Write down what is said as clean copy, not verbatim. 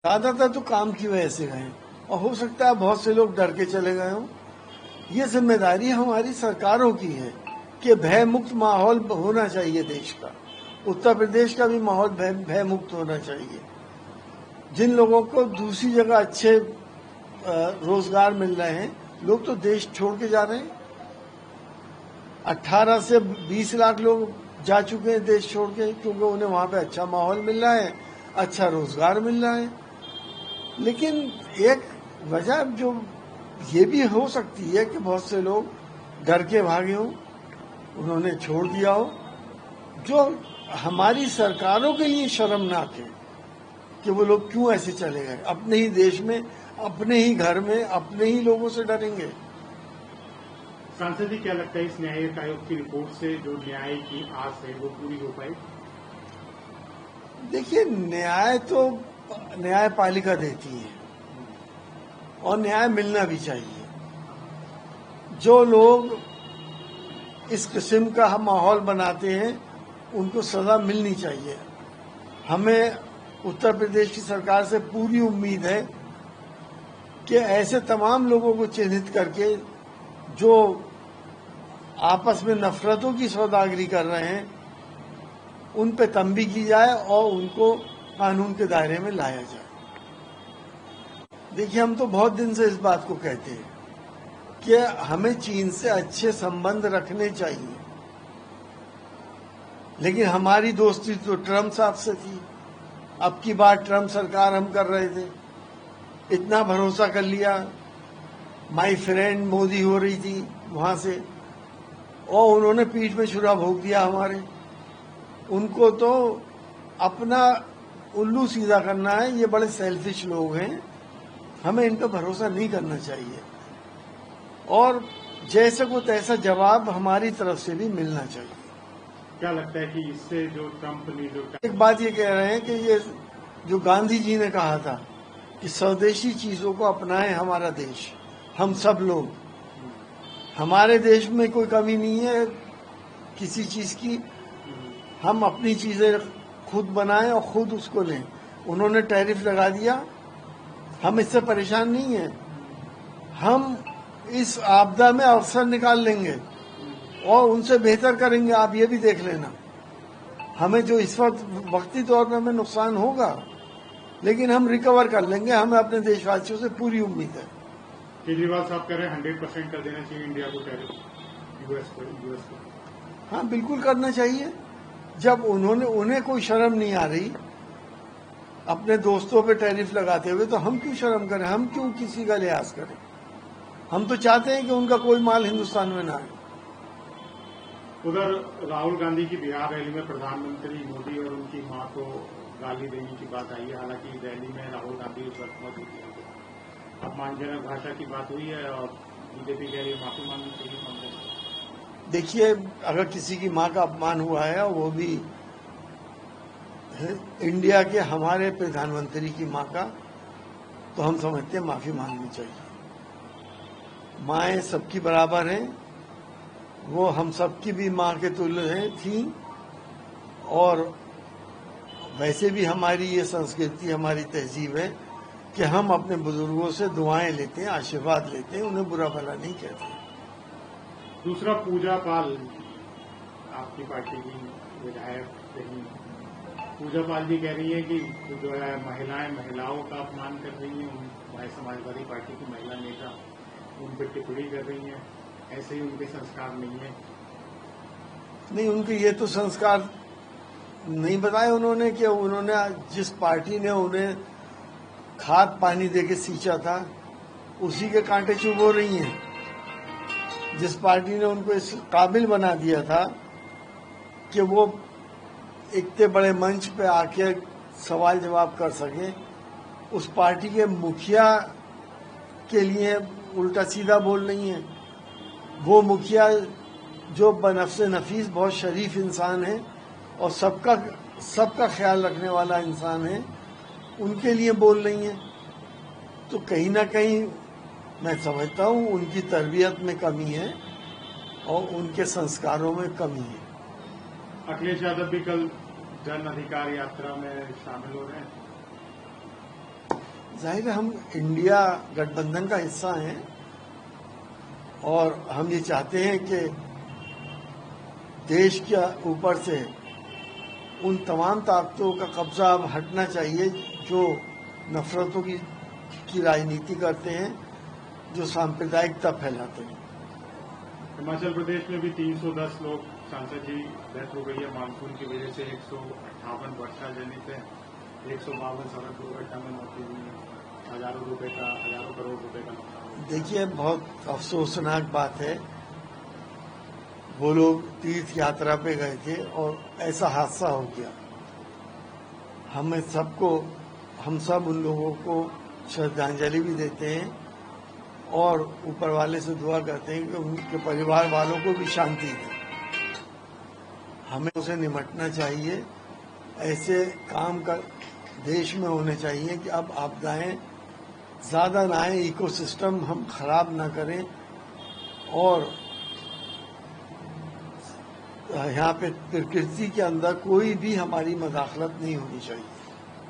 ज्यादातर तो काम की वजह से गए और हो सकता है बहुत से लोग डर के चले गए हों। ये जिम्मेदारी हमारी सरकारों की है कि भय मुक्त माहौल होना चाहिए देश का। उत्तर प्रदेश का भी माहौल भय मुक्त होना चाहिए। जिन लोगों को दूसरी जगह अच्छे रोजगार मिल रहे हैं, लोग तो देश छोड़ के जा रहे हैं। 18 से 20 लाख लोग जा चुके हैं देश छोड़ के, क्योंकि उन्हें वहां पे अच्छा माहौल मिल रहा है, अच्छा रोजगार मिल रहा है। लेकिन एक वजह जो ये भी हो सकती है कि बहुत से लोग डर के भागे हों, उन्होंने छोड़ दिया हो, जो हमारी सरकारों के लिए शर्मनाक है कि वो लोग क्यों ऐसे चले गए। अपने ही देश में, अपने ही घर में, अपने ही लोगों से डरेंगे। सांसद जी, क्या लगता है इस न्यायिक आयोग की रिपोर्ट से जो न्याय की आस है वो पूरी हो पाएगी? देखिए, न्याय तो न्यायपालिका देती है और न्याय मिलना भी चाहिए। जो लोग इस किस्म का माहौल बनाते हैं उनको सजा मिलनी चाहिए। हमें उत्तर प्रदेश की सरकार से पूरी उम्मीद है कि ऐसे तमाम लोगों को चिन्हित करके जो आपस में नफरतों की सौदागरी कर रहे हैं उन पे तंबी की जाए और उनको कानून के दायरे में लाया जाए। देखिए, हम तो बहुत दिन से इस बात को कहते हैं कि हमें चीन से अच्छे संबंध रखने चाहिए, लेकिन हमारी दोस्ती तो ट्रम्प साहब से थी। अब की बार ट्रम्प सरकार हम कर रहे थे, इतना भरोसा कर लिया, माई फ्रेंड मोदी हो रही थी वहां से, और उन्होंने पीठ में छुरा भोंक दिया हमारे। उनको तो अपना उल्लू सीधा करना है। ये बड़े सेल्फिश लोग हैं, हमें इन पर भरोसा नहीं करना चाहिए और जैसे को तैसा जवाब हमारी तरफ से भी मिलना चाहिए। क्या लगता है कि इससे जो ट्रंप ने जो एक बात ये कह रहे हैं कि ये जो गांधी जी ने कहा था कि स्वदेशी चीजों को अपनाएं हमारा देश, हम सब लोग, हमारे देश में कोई कमी नहीं है किसी चीज की। हम अपनी चीजें खुद बनाएं और खुद उसको लें। उन्होंने टैरिफ लगा दिया, हम इससे परेशान नहीं है। हम इस आपदा में अवसर निकाल लेंगे और उनसे बेहतर करेंगे। आप ये भी देख लेना, हमें जो इस वक्त वक्ती तौर पर हमें नुकसान होगा, लेकिन हम रिकवर कर लेंगे। हमें अपने देशवासियों से पूरी उम्मीद है। केजरीवाल साहब कह रहे हैं 100% कर देना चाहिए इंडिया को टैरिफ, यूएस को। हाँ, बिल्कुल करना चाहिए। जब उन्हें कोई शर्म नहीं आ रही अपने दोस्तों पे टैरिफ लगाते हुए, तो हम क्यों शर्म करें, हम क्यों किसी का लिहाज करें। हम तो चाहते हैं कि उनका कोई माल हिंदुस्तान में ना आए। उधर राहुल गांधी की बिहार रैली में प्रधानमंत्री मोदी और उनकी मां को गाली देने की बात आई है। हालांकि रैली में राहुल गांधी इस वक्त मौजूद नहीं थे। अपमानजनक भाषा की बात हुई है और बीजेपी कह रही है माफी मांगनी चाहिए कांग्रेस। देखिए, अगर किसी की मां का अपमान हुआ है और वो भी इंडिया के हमारे प्रधानमंत्री की मां का, तो हम समझते हैं माफी मांगनी चाहिए। माएं सबकी बराबर हैं, वो हम सबकी भी मां के तुल्य हैं थी। और वैसे भी हमारी ये संस्कृति, हमारी तहजीब है कि हम अपने बुजुर्गों से दुआएं लेते हैं, आशीर्वाद लेते हैं, उन्हें बुरा भला नहीं कहते। दूसरा, पूजा पाल आपकी पार्टी की विधायक रही। पूजा पाल जी कह रही है कि जो है महिलाओं का अपमान कर रही है। हमारे समाजवादी पार्टी की महिला नेता उन पर टिप्पणी कर रही है, ऐसे ही उनके संस्कार नहीं है। नहीं, उनके ये तो संस्कार नहीं बताए उन्होंने कि उन्होंने जिस पार्टी ने उन्हें खाद पानी देके सींचा था उसी के कांटे चुभ हो रही हैं। जिस पार्टी ने उनको इस काबिल बना दिया था कि वो इतने बड़े मंच पे आके सवाल जवाब कर सके, उस पार्टी के मुखिया के लिए उल्टा सीधा बोल रही है। वो मुखिया जो बनफ्से नफीस बहुत शरीफ इंसान है और सबका ख्याल रखने वाला इंसान है, उनके लिए बोल रही हैं। तो कहीं ना कहीं मैं समझता हूँ उनकी तरबियत में कमी है और उनके संस्कारों में कमी है। अखिलेश यादव भी कल जन अधिकार यात्रा में शामिल हो रहे हैं। जाहिर है हम इंडिया गठबंधन का हिस्सा हैं और हम ये चाहते हैं कि देश के ऊपर से उन तमाम ताकतों का कब्जा अब हटना चाहिए जो नफरतों की राजनीति करते हैं, जो सांप्रदायिकता फैलाते हैं। हिमाचल प्रदेश में भी 310 लोग सांसद जी डेथ हो गई है मानसून की वजह से। 158 वर्षा जनित है, 152 सड़क दुर्घटना में मौतें हुई है, हजारों करोड़ रुपए का नुकसान। देखिए, बहुत अफसोसनाक बात है। वो लोग तीर्थ यात्रा पे गए थे और ऐसा हादसा हो गया। हम सब उन लोगों को श्रद्धांजलि भी देते हैं और ऊपर वाले से दुआ करते हैं कि उनके परिवार वालों को भी शांति दे। हमें उसे निपटना चाहिए। ऐसे काम का देश में होने चाहिए कि अब आपदाएं ज्यादा ना आए, इकोसिस्टम हम खराब ना करें और यहाँ पे प्रकृति के अंदर कोई भी हमारी मदाखलत नहीं होनी चाहिए।